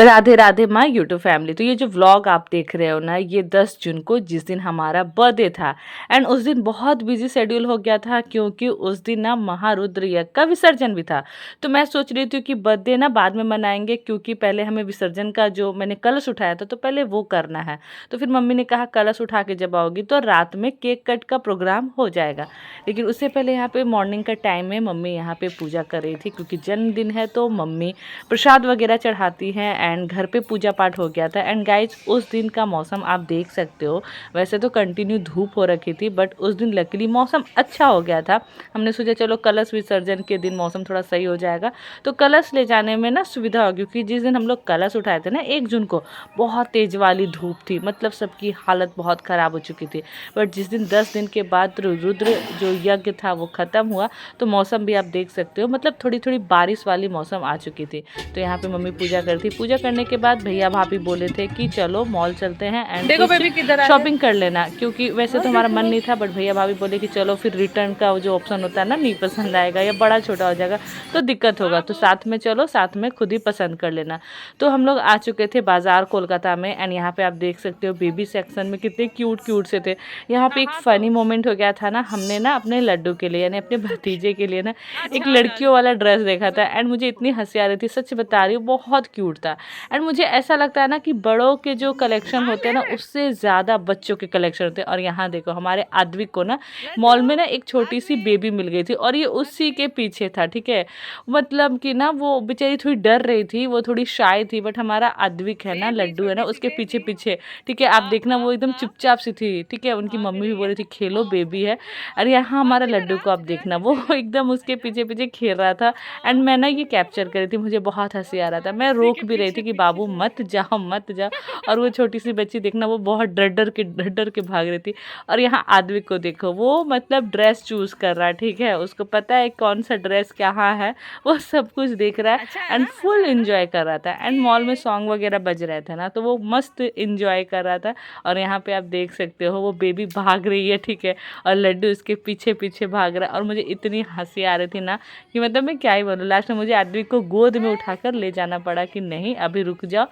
Radhe Radhe my YouTube family. तो ये जो व्लॉग आप देख रहे हो ना, ये 10 जून को जिस दिन हमारा बर्थडे था। एंड उस दिन बहुत बिजी शेड्यूल हो गया था क्योंकि उस दिन ना महारुद्र यज्ञ का विसर्जन भी था। तो मैं सोच रही थी कि बर्थडे ना बाद में मनाएंगे, क्योंकि पहले हमें विसर्जन का जो मैंने कलश उठाया था तो पहले वो करना है। तो फिर मम्मी ने कहा कलश उठा के जब आओगी तो रात में केक कट का प्रोग्राम हो जाएगा। लेकिन उससे पहले यहाँ पे मॉर्निंग का टाइम में मम्मी यहाँ पे पूजा कर रही थी, क्योंकि जन्मदिन है तो मम्मी प्रसाद वगैरह चढ़ाती हैं। एंड घर पे पूजा पाठ हो गया था। एंड गाइज उस दिन का मौसम आप देख सकते हो, वैसे तो कंटिन्यू धूप हो रखी थी बट उस दिन लकीली मौसम अच्छा हो गया था। हमने सोचा चलो कलश विसर्जन के दिन मौसम थोड़ा सही हो जाएगा तो कलश ले जाने में ना सुविधा होगी, क्योंकि जिस दिन हम लोग कलश उठाए थे ना 1 जून को, बहुत तेज वाली धूप थी, मतलब सबकी हालत बहुत ख़राब हो चुकी थी। बट जिस दिन 10 दिन के बाद रुद्र जो यज्ञ था वो ख़त्म हुआ तो मौसम भी आप देख सकते हो, मतलब थोड़ी थोड़ी बारिश वाली मौसम आ चुकी थी। तो यहाँ पे मम्मी पूजा करती, पूजा करने के बाद भैया भाभी बोले थे कि चलो मॉल चलते हैं एंड शॉपिंग कर लेना, क्योंकि वैसे तो हमारा मन नहीं था बट भैया भाभी बोले कि चलो फिर रिटर्न का जो ऑप्शन होता है ना, नहीं पसंद आएगा या बड़ा छोटा हो जाएगा तो दिक्कत होगा, तो साथ में चलो, साथ में खुद ही पसंद कर लेना। तो हम लोग आ चुके थे बाज़ार कोलकाता में। एंड यहाँ पे आप देख सकते हो बेबी सेक्शन में कितने क्यूट क्यूट से थे। यहाँ पे एक फ़नी मोमेंट हो गया था ना, हमने ना अपने लड्डू के लिए यानी अपने भतीजे के लिए ना एक लड़कियों वाला ड्रेस देखा था। एंड मुझे इतनी हंसी आ रही थी, सच बता रही हूँ, बहुत क्यूट था। एंड मुझे ऐसा लगता है ना कि बड़ों के जो कलेक्शन होते हैं ना उससे ज़्यादा बच्चों के कलेक्शन होते हैं। और यहाँ देखो हमारे आद्विक को ना मॉल में ना एक छोटी सी बेबी मिल गई थी और ये उसी के पीछे था, ठीक है। मतलब कि ना वो बेचारी थोड़ी डर रही थी, वो थोड़ी शाय थी, बट हमारा आद्विक है ना, लड्डू है ना, उसके पीछे पीछे, ठीक है। आप देखना वो एकदम चुपचाप सी थी, ठीक है। उनकी मम्मी भी बोल रही थी खेलो बेबी है। अरे यहाँ हमारा लड्डू को आप देखना, वो एकदम उसके पीछे पीछे खेल रहा था। एंड मैं ना ये कैप्चर कर रही थी, मुझे बहुत हंसी आ रहा था। मैं रोक भी रही थी कि बाबू मत जाओ मत जाओ। और वो छोटी सी बच्ची देखना, वो बहुत डर के भाग रही थी। और यहाँ आद्विक को देखो, वो मतलब ड्रेस चूज़ कर रहा है, ठीक है, उसको पता है कौन सा ड्रेस कहाँ है, वो सब कुछ देख रहा है एंड फुल इंजॉय कर रहा था। एंड मॉल में सॉन्ग वगैरह बज रहे थे ना तो वो मस्त इंजॉय कर रहा था। और यहाँ पे आप देख सकते हो वो बेबी भाग रही है, ठीक है, और लड्डू उसके पीछे पीछे भाग रहा है। और मुझे इतनी हंसी आ रही थी ना कि मतलब मैं क्या ही बोलूँ। लास्ट में मुझे आद्विक को गोद में उठाकर ले जाना पड़ा कि नहीं अभी रुक जाओ।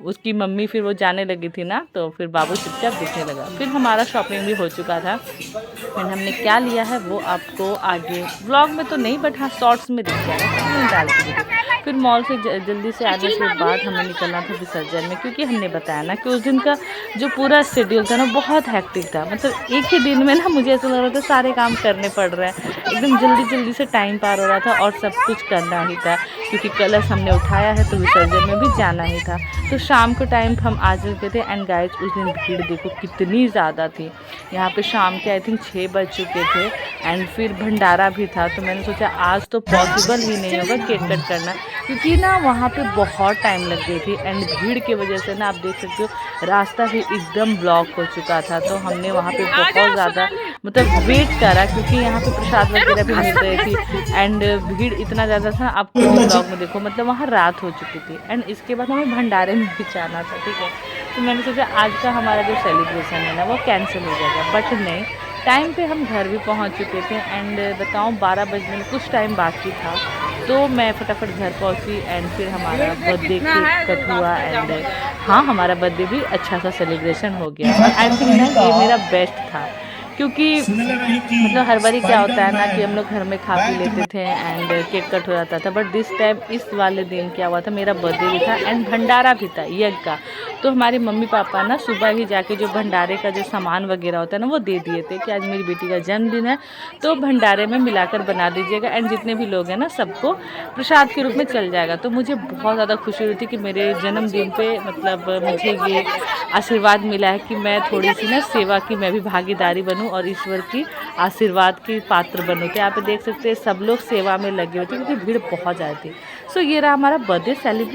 उसकी मम्मी फिर वो जाने लगी थी ना, तो फिर बाबू चुपचाप दिखने लगा। फिर हमारा शॉपिंग भी हो चुका था। एंड हमने क्या लिया है वो आपको आगे व्लॉग में तो नहीं बट हाँ शॉर्ट्स में दिख जाएगा, तो मैं डाल के। फिर मॉल से जल्दी से आने के बाद हमें निकलना था विसर्जन में, क्योंकि हमने बताया ना कि उस दिन का जो पूरा शेड्यूल था ना बहुत हैक्टिक था। मतलब एक ही दिन में ना मुझे ऐसा लग रहा था सारे काम करने पड़ रहे हैं, एकदम जल्दी जल्दी से टाइम पार हो रहा था और सब कुछ करना ही था, क्योंकि कलश हमने उठाया है तो विसर्जन में भी जाना ही था। तो शाम को टाइम हम आ चुके थे। एंड गाइस उस दिन भीड़ देखो कितनी ज़्यादा थी। यहाँ पे शाम के आई थिंक 6 बज चुके थे। एंड फिर भंडारा भी था, तो मैंने सोचा आज तो पॉसिबल ही नहीं होगा केक कट करना, क्योंकि ना वहाँ पे बहुत टाइम लग गई थी। एंड भीड़ की वजह से ना आप देख सकते हो रास्ता भी एकदम ब्लॉक हो चुका था। तो हमने वहाँ पे बहुत ज़्यादा मतलब वेट करा, क्योंकि यहाँ पे प्रसाद वगैरह भी मिल रही थी। एंड भीड़ इतना ज़्यादा था, आप ब्लॉग में देखो, मतलब वहाँ रात हो चुकी थी। एंड इसके बाद हमें भंडारे में भी जाना था, ठीक है। तो मैंने सोचा आज का हमारा जो सेलिब्रेशन है ना वो कैंसिल हो जाएगा, बट नहीं, टाइम पे हम घर भी पहुंच चुके थे। एंड बताऊं 12 बजने में कुछ टाइम बाकी था, तो मैं फटाफट घर पहुंची। एंड फिर हमारा बर्थडे कट हुआ। एंड हाँ हमारा बर्थडे भी अच्छा सा सेलिब्रेशन हो गया। और आई थिंक ना ये मेरा बेस्ट था, क्योंकि मतलब हर बारी क्या होता है ना कि हम लोग घर में खा पी लेते थे एंड केक कट हो जाता था, बट दिस टाइम इस वाले दिन क्या हुआ था, मेरा बर्थडे भी था एंड भंडारा भी था यज्ञ का। तो हमारे मम्मी पापा ना सुबह ही जाके जो भंडारे का जो सामान वगैरह होता है ना वो दे दिए थे कि आज मेरी बेटी का जन्मदिन है तो भंडारे में मिलाकर बना दीजिएगा एंड जितने भी लोग हैं ना सबको प्रसाद के रूप में चल जाएगा। तो मुझे बहुत ज़्यादा खुशी हुई थी कि मेरे जन्मदिन पे मतलब मुझे ये आशीर्वाद मिला है कि मैं थोड़ी सी ना सेवा की मैं भी भागीदारी बनूं और ईश्वर की आशीर्वाद की पात्र बनूं। तो यहाँ पे देख सकते हैं सब लोग सेवा में लगे हुए थे क्योंकि भीड़ बहुत ज़्यादा थी। सो ये रहा हमारा बर्थडे सेलिब्रेट।